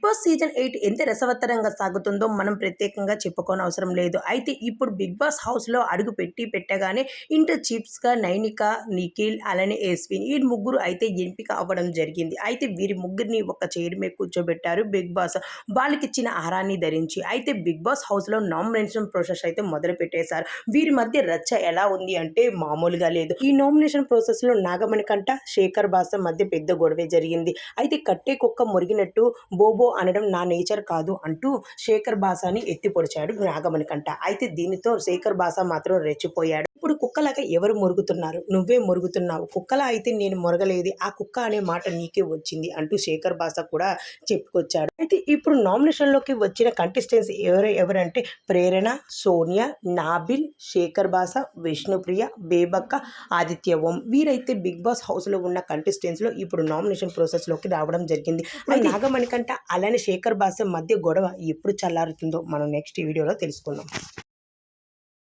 Boss season 8 ఎంత రసవత్తరంగా సాగుతుందో మనం ప్రత్యేకంగా చెప్పుకోనవసరం లేదు. అయితే ఇప్పుడు బిగ్ బాస్ హౌస్‌లో అడుగు పెట్టగానే ఇంటర్ చీఫ్స్‌గా నైనిక, నిఖిల్ అలానే యశ్విన్ ఈ ముగ్గురు అయితే ఎంపిక అవ్వడం జరిగింది. అయితే వీరి ముగ్గురిని ఒక చైర్ మీద కూర్చోబెట్టారు బిగ్ బాస్. వాళ్ళకిచ్చిన ఆహారాన్ని ధరించి. అయితే బిగ్ బాస్ హౌస్‌లో నామినేషన్ ప్రాసెస్ అయితే మొదలుపెట్టేశారు. వీరి మధ్య రచ్చ ఎలా ఉంది అంటే మామూలుగా లేదు. ఈ నామినేషన్ ప్రాసెస్‌లో నాగమణికంట, శేఖర్ భాష మధ్య పెద్ద గొడవే జరిగింది. అయితే కట్టే కుక్క మురిగినట్టు బోబో అనడం నా నేచర్ కాదు అంటూ శేఖర్ భాషని ఎత్తి పొడిచాడు నాగమణికంట. అయితే దీనితో శేఖర్ భాష మాత్రం రెచ్చిపోయాడు. ఇప్పుడు కుక్కలాగా ఎవరు మురుగుతున్నారు? నువ్వే మురుగుతున్నావు. కుక్కలా అయితే నేను మొరగలేదు. ఆ కుక్క అనే మాట నీకే వచ్చింది అంటూ శేఖర్ భాష కూడా చెప్పుకొచ్చాడు. అయితే ఇప్పుడు నామినేషన్‌లోకి వచ్చిన కంటెస్టెంట్స్ ఎవరంటే ప్రేరణ, సోనియా, నాబిల్, శేఖర్ భాష, విష్ణుప్రియ, బేబక్క, ఆదిత్య ఓం వీరైతే బిగ్ బాస్ హౌస్‌లో ఉన్న కంటెస్టెంట్స్‌లో ఇప్పుడు నామినేషన్ ప్రాసెస్‌లోకి రావడం జరిగింది. అయితే నాగమణికంట అలానే శేఖర్ భాష మధ్య గొడవ ఎప్పుడు చల్లారుతుందో మనం నెక్స్ట్ వీడియోలో తెలుసుకుందాం.